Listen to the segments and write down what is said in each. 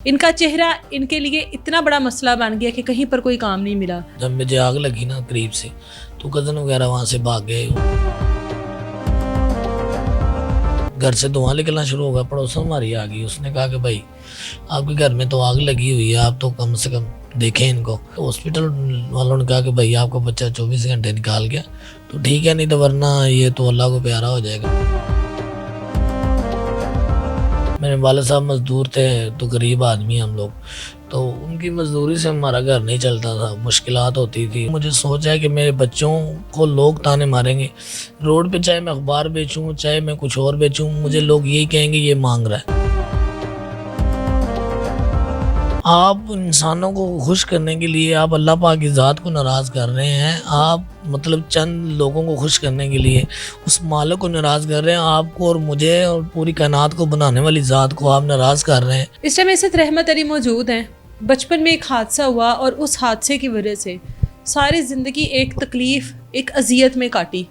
इनका चेहरा इनके लिए इतना बड़ा मसला बन गया कि कहीं पर कोई काम नहीं मिला। जब मुझे आग लगी ना करीब से, तो कज़न वगैरह वहाँ से भाग गए। घर से धुआं निकलना शुरू हो गया। पड़ोसन हमारी आ गई, उसने कहा कि भाई आपके घर में तो आग लगी हुई है, आप तो कम से कम देखें इनको। तो हॉस्पिटल वालों ने कहा कि भाई आपका बच्चा 24 घंटे निकाल गया तो ठीक है, नहीं तो वरना ये तो अल्लाह को प्यारा हो जाएगा। मेरे वाले साहब मजदूर थे, तो गरीब आदमी हम लोग, तो उनकी मजदूरी से हमारा घर नहीं चलता था, मुश्किलात होती थी। मुझे सोच है कि मेरे बच्चों को लोग ताने मारेंगे रोड पे, चाहे मैं अखबार बेचूं चाहे मैं कुछ और बेचूं, मुझे लोग यही कहेंगे ये मांग रहा है। आप इंसानों को खुश करने के लिए आप अल्लाह पाक की ज़ात को नाराज़ कर रहे हैं। आप मतलब चंद लोगों को खुश करने के लिए उस मालिक को नाराज़ कर रहे हैं। आपको और मुझे और पूरी कायनात को बनाने वाली ज़ात को आप नाराज़ कर रहे हैं। इस टाइम इस रहमत अली मौजूद हैं। बचपन में एक हादसा हुआ और उस हादसे की वजह से सारी ज़िंदगी एक तकलीफ़, एक अजियत में काटी।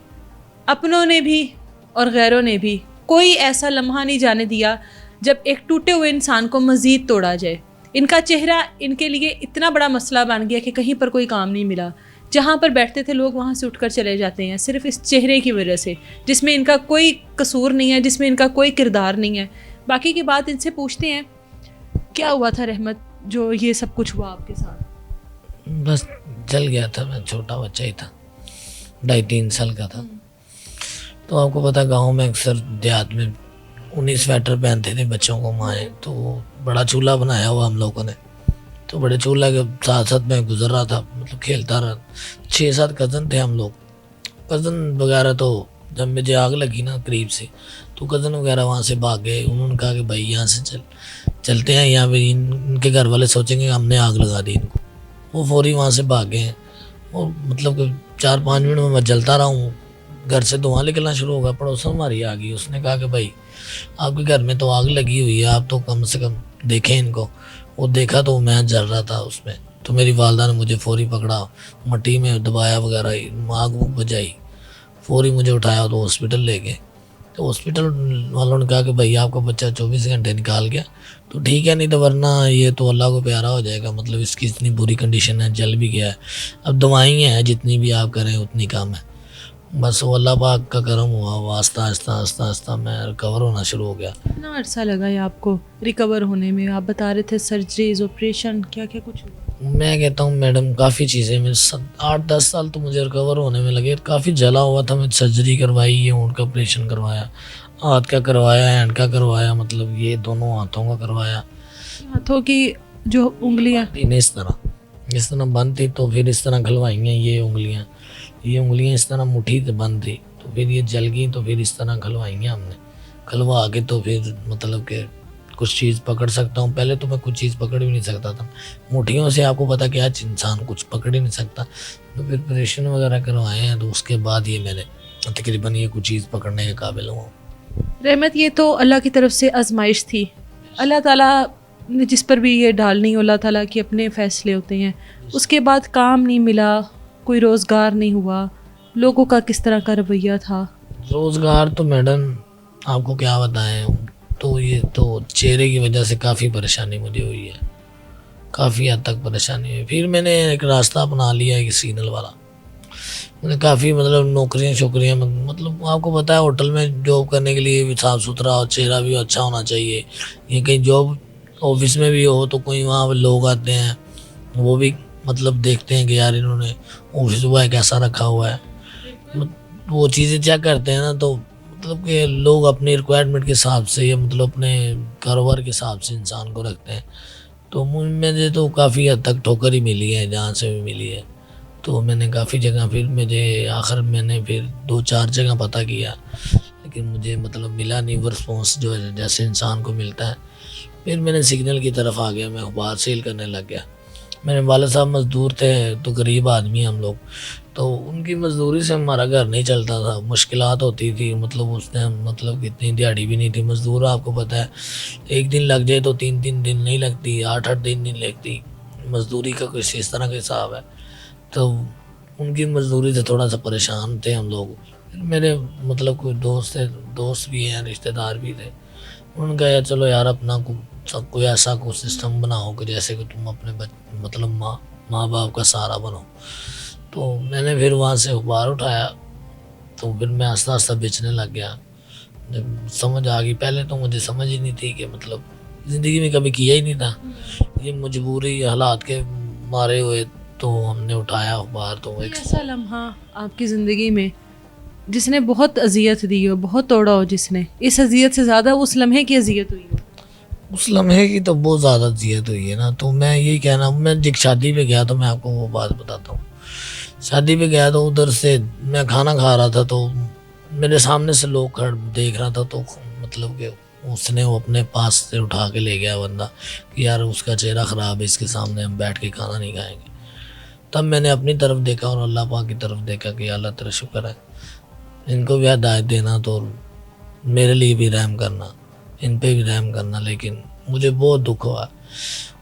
अपनों ने भी और गैरों ने भी कोई ऐसा लम्हा नहीं जाने दिया जब एक टूटे हुए इंसान को मज़ीद तोड़ा जाए। इनका चेहरा इनके लिए इतना बड़ा मसला बन गया कि कहीं पर कोई काम नहीं मिला। जहाँ पर बैठते थे लोग वहाँ से उठकर चले जाते हैं, सिर्फ इस चेहरे की वजह से, जिसमें इनका कोई कसूर नहीं है, जिसमें इनका कोई किरदार नहीं है। बाकी की बात इनसे पूछते हैं, क्या हुआ था रहमत जो ये सब कुछ हुआ आपके साथ? बस जल गया था, मैं छोटा बच्चा ही था, 2.5-3 साल का था। तो आपको पता गाँव में अक्सर देहात में 19 स्वेटर पहनते थे बच्चों को माएँ, तो बड़ा चूल्हा बनाया हुआ हम लोगों ने, तो बड़े चूल्हा के साथ साथ मैं गुजर रहा था, मतलब खेलता रहा। 6-7 कज़न थे हम लोग, कज़न वगैरह। तो जब मुझे आग लगी ना करीब से, तो कज़न वगैरह वहाँ से भाग गए। उन्होंने कहा कि भाई यहाँ से चलते हैं, यहाँ पे इनके घर वाले सोचेंगे हमने आग लगा दी इनको। वो फौरी वहाँ से भाग गए हैं। और मतलब कि 4-5 मिनट में मैं जलता रहा हूँ, घर से धुआं निकलना शुरू हो गया। पड़ोसन हमारी आ गई, उसने कहा कि भाई आपके घर में तो आग लगी हुई है, आप तो कम से कम देखें इनको। वो देखा तो मैं जल रहा था उसमें, तो मेरी वालदा ने मुझे फौरी पकड़ा, मट्टी में दबाया वगैरह, आग बुझाई, फौरी मुझे उठाया तो हॉस्पिटल ले गए। तो हॉस्पिटल वालों ने कहा कि भाई आपका बच्चा 24 घंटे निकाल गया तो ठीक है, नहीं तो वरना ये तो अल्लाह को प्यारा हो जाएगा। मतलब इसकी इतनी बुरी कंडीशन है, जल भी गया है। अब दवाइयाँ हैं, जितनी भी आप करें उतनी कम है। बस वो अल्लाह पाक का करम हुआ, आस्ता आस्ता मैं रिकवर होना शुरू हो गया। कितना अर्सा लगा है आपको रिकवर होने में? आप बता रहे थे सर्जरीज, ऑपरेशन, क्या क्या कुछ हुआ? मैं कहता हूँ मैडम, काफ़ी चीज़ें मेरे 8-10 साल तो मुझे रिकवर होने में लगे। काफ़ी जला हुआ था, मैं सर्जरी करवाई, ये ऊँट का ऑपरेशन करवाया, हाथ का करवाया, हैंड का करवाया, मतलब ये दोनों हाथों का करवाया। हाथों की जो उंगलियां इस तरह बंद थी, तो फिर इस तरह खलवाई हैं ये उंगलियां इस तरह मुट्ठी से बंद थी, तो फिर ये जल गई, तो फिर इस तरह खलवाई हैं हमने। खलवा के तो फिर मतलब कि कुछ चीज़ पकड़ सकता हूँ। पहले तो मैं कुछ चीज़ पकड़ भी नहीं सकता था, मुट्ठियों से आपको पता क्या इंसान कुछ पकड़ ही नहीं सकता। तो फिर ऑपरेशन वगैरह करवाए हैं, तो उसके बाद ये मैंने तकरीबन ये कुछ चीज़ पकड़ने के काबिल हुआ। रहमत, ये तो अल्लाह की तरफ से आजमाइश थी। अल्लाह ताला ने जिस पर भी ये डालनी, अल्लाह ताला के अपने फ़ैसले होते हैं। उसके बाद काम नहीं मिला, कोई रोज़गार नहीं हुआ, लोगों का किस तरह का रवैया था? रोज़गार तो मैडम आपको क्या बताएं, तो ये तो चेहरे की वजह से काफ़ी परेशानी मुझे हुई है, काफ़ी हद तक परेशानी हुई। फिर मैंने एक रास्ता अपना लिया, एक सिग्नल वाला। मैंने काफ़ी मतलब नौकरियाँ मतलब आपको पता है होटल में जॉब करने के लिए भी साफ़ सुथरा और चेहरा भी अच्छा होना चाहिए। ये कहीं जॉब ऑफिस में भी हो तो कोई वहाँ लोग आते हैं, वो भी मतलब देखते हैं कि यार इन्होंने ऑफिस बॉय कैसा रखा हुआ है, वो चीज़ें चेक करते हैं ना। तो मतलब कि लोग अपनी रिक्वायरमेंट के हिसाब से या मतलब अपने कारोबार के हिसाब से इंसान को रखते हैं। तो मुझे तो काफ़ी हद तक ठोकर ही मिली है, जहाँ से भी मिली है। तो मैंने काफ़ी जगह, फिर मैंने फिर 2-4 जगह पता किया, लेकिन मुझे मतलब मिला नहीं वो रिस्पॉन्स जो है जैसे इंसान को मिलता है। फिर मैंने सिग्नल की तरफ आ गया, मैं अखबार सेल करने लग गया। मेरे वाले साहब मजदूर थे, तो गरीब आदमी हम लोग, तो उनकी मजदूरी से हमारा घर नहीं चलता था, मुश्किलात होती थी। मतलब उसने मतलब इतनी दिहाड़ी भी नहीं थी। मजदूर आपको पता है, एक दिन लग जाए तो 3-3 दिन नहीं लगती, 8-8 दिन नहीं लगती। मजदूरी का कुछ इस तरह का हिसाब है। तो उनकी मजदूरी से थोड़ा सा परेशान थे हम लोग। मेरे मतलब कोई दोस्त भी हैं, रिश्तेदार भी थे। उन्होंने कहा यार चलो यार अपना سب کوئی ایسا کوئی سسٹم بناؤ کہ جیسے کہ تم اپنے مطلب ماں باپ کا سہارا بنو. تو میں نے پھر وہاں سے اخبار اٹھایا, تو پھر میں آہستہ آہستہ بیچنے لگ گیا. جب سمجھ آ گئی, پہلے تو مجھے سمجھ ہی نہیں تھی کہ مطلب زندگی میں کبھی کیا ہی نہیں تھا, یہ مجبوری حالات کے مارے ہوئے تو ہم نے اٹھایا اخبار. تو ایک ایسا لمحہ آپ کی زندگی میں جس نے بہت اذیت دی ہو, بہت توڑا ہو, جس نے اس اذیت سے زیادہ اس لمحے کی اذیت ہوئی ہو؟ اس لمحے کی تو بہت زیادہ اذیت ہوئی ہے نا. تو میں یہی کہنا, میں ایک شادی پہ گیا تو میں آپ کو وہ بات بتاتا ہوں. شادی پہ گیا تو ادھر سے میں کھانا کھا رہا تھا, تو میرے سامنے سے لوگ دیکھ رہا تھا, تو مطلب کہ اس نے وہ اپنے پاس سے اٹھا کے لے گیا بندہ کہ یار اس کا چہرہ خراب ہے, اس کے سامنے ہم بیٹھ کے کھانا نہیں کھائیں گے. تب میں نے اپنی طرف دیکھا اور اللہ پاک کی طرف دیکھا کہ اللہ تیرا شکر ہے, ان کو بھی ہدایت دینا تو میرے لیے بھی رحم کرنا, ان پہ بھی رحم کرنا. لیکن مجھے بہت دکھ ہوا.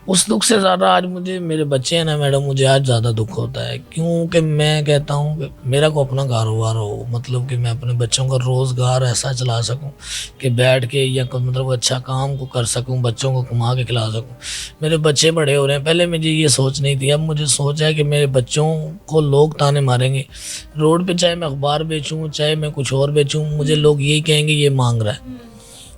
اس دکھ سے زیادہ آج مجھے میرے بچے ہیں نا میڈم, مجھے آج زیادہ دکھ ہوتا ہے, کیونکہ میں کہتا ہوں کہ میرا کو اپنا کاروبار ہو, مطلب کہ میں اپنے بچوں کا روزگار ایسا چلا سکوں کہ بیٹھ کے یا مطلب اچھا کام کو کر سکوں, بچوں کو کما کے کھلا سکوں. میرے بچے بڑے ہو رہے ہیں, پہلے مجھے یہ سوچ نہیں تھی, اب مجھے سوچ ہے کہ میرے بچوں کو لوگ تانے ماریں گے روڈ پہ, چاہے میں اخبار بیچوں, چاہے میں کچھ اور بیچوں, مجھے لوگ یہی کہیں گے یہ مانگ رہا ہے.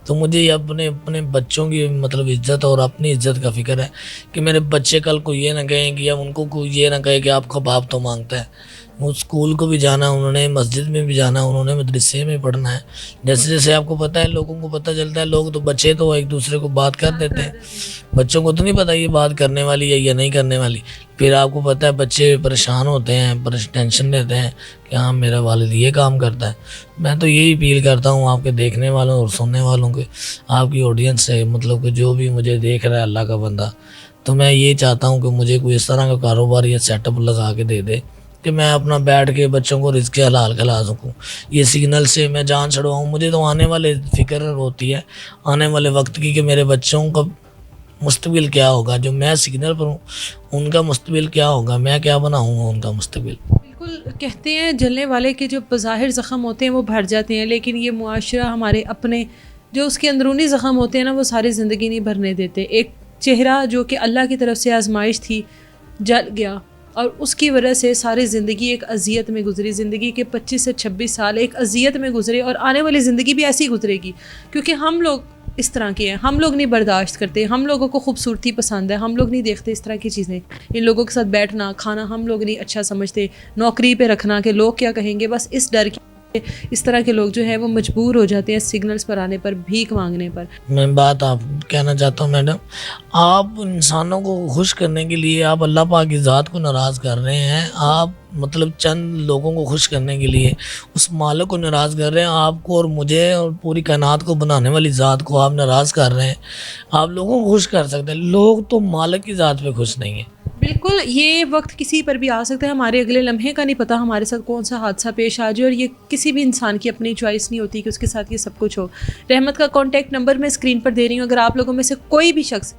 تو مجھے اپنے بچوں کی مطلب عزت اور اپنی عزت کا فکر ہے کہ میرے بچے کل کو یہ نہ کہیں کہ یا ان کو کوئی یہ نہ کہے کہ آپ کا باپ تو مانگتا ہے. وہ اسکول کو بھی جانا انہوں نے, مسجد میں بھی جانا انہوں نے, مدرسے میں پڑھنا ہے. جیسے جیسے آپ کو پتہ ہے, لوگوں کو پتہ چلتا ہے, لوگ تو بچے تو ایک دوسرے کو بات کر دیتے ہیں, بچوں کو تو نہیں پتہ یہ بات کرنے والی ہے یا نہیں کرنے والی. پھر آپ کو پتہ ہے بچے پریشان ہوتے ہیں, ٹینشن لیتے ہیں کہ ہاں میرا والد یہ کام کرتا ہے. میں تو یہی اپیل کرتا ہوں آپ کے دیکھنے والوں اور سننے والوں کے, آپ کی آڈینس سے, مطلب کہ جو بھی مجھے دیکھ رہا ہے اللہ کا بندہ, تو میں یہ چاہتا ہوں کہ مجھے کوئی اس طرح کا کاروبار یا سیٹ اپ لگا کے دے دے کہ میں اپنا بیٹھ کے بچوں کو رزق حلال کھلا سکوں. یہ سگنل سے میں جان چھڑواؤں. مجھے تو آنے والے فکر ہوتی ہے آنے والے وقت کی کہ میرے بچوں کا مستقبل کیا ہوگا, جو میں سگنل پر ہوں ان کا مستقبل کیا ہوگا, میں کیا بناؤں گا ان کا مستقبل. بالکل, کہتے ہیں جلنے والے کے جو بظاہر زخم ہوتے ہیں وہ بھر جاتے ہیں, لیکن یہ معاشرہ ہمارے اپنے جو اس کے اندرونی زخم ہوتے ہیں نا, وہ ساری زندگی نہیں بھرنے دیتے. ایک چہرہ جو کہ اللہ کی طرف سے آزمائش تھی جل گیا, اور اس کی وجہ سے ساری زندگی ایک اذیت میں گزری. زندگی کے 25 سے 26 سال ایک اذیت میں گزرے, اور آنے والی زندگی بھی ایسی گزرے گی, کیونکہ ہم لوگ اس طرح کے ہیں. ہم لوگ نہیں برداشت کرتے, ہم لوگوں کو خوبصورتی پسند ہے, ہم لوگ نہیں دیکھتے اس طرح کی چیزیں. ان لوگوں کے ساتھ بیٹھنا کھانا ہم لوگ نہیں اچھا سمجھتے, نوکری پہ رکھنا کہ لوگ کیا کہیں گے, بس اس ڈر کی اس طرح کے لوگ جو ہیں وہ مجبور ہو جاتے ہیں سگنلز پر آنے پر, بھیک مانگنے پر. میں بات آپ کہنا چاہتا ہوں میڈم, آپ انسانوں کو خوش کرنے کے لیے آپ اللہ پاک کی ذات کو ناراض کر رہے ہیں. آپ مطلب چند لوگوں کو خوش کرنے کے لیے اس مالک کو ناراض کر رہے ہیں. آپ کو اور مجھے اور پوری کائنات کو بنانے والی ذات کو آپ ناراض کر رہے ہیں. آپ لوگوں کو خوش کر سکتے ہیں, لوگ تو مالک کی ذات پہ خوش نہیں ہیں. بالکل, یہ وقت کسی پر بھی آ سکتا ہے, ہمارے اگلے لمحے کا نہیں پتہ ہمارے ساتھ کون سا حادثہ پیش آ جائے, اور یہ کسی بھی انسان کی اپنی چوائس نہیں ہوتی کہ اس کے ساتھ یہ سب کچھ ہو. رحمت کا کانٹیکٹ نمبر میں اسکرین پر دے رہی ہوں, اگر آپ لوگوں میں سے کوئی بھی شخص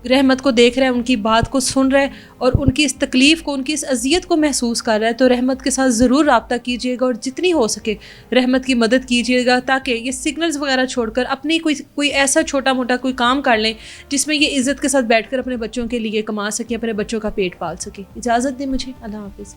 رحمت کو دیکھ رہا ہے, ان کی بات کو سن رہا ہے, اور ان کی اس تکلیف کو, ان کی اس اذیت کو محسوس کر رہا ہے, تو رحمت کے ساتھ ضرور رابطہ کیجیے گا, اور جتنی ہو سکے رحمت کی مدد کیجیے گا, تاکہ یہ سگنلز وغیرہ چھوڑ کر اپنی کوئی ایسا چھوٹا موٹا کوئی کام کر لیں جس میں یہ عزت کے ساتھ بیٹھ کر اپنے بچوں کے لیے کما سکیں, اپنے بچوں کا پیٹ پال سکیں. اجازت دیں مجھے, اللہ حافظ.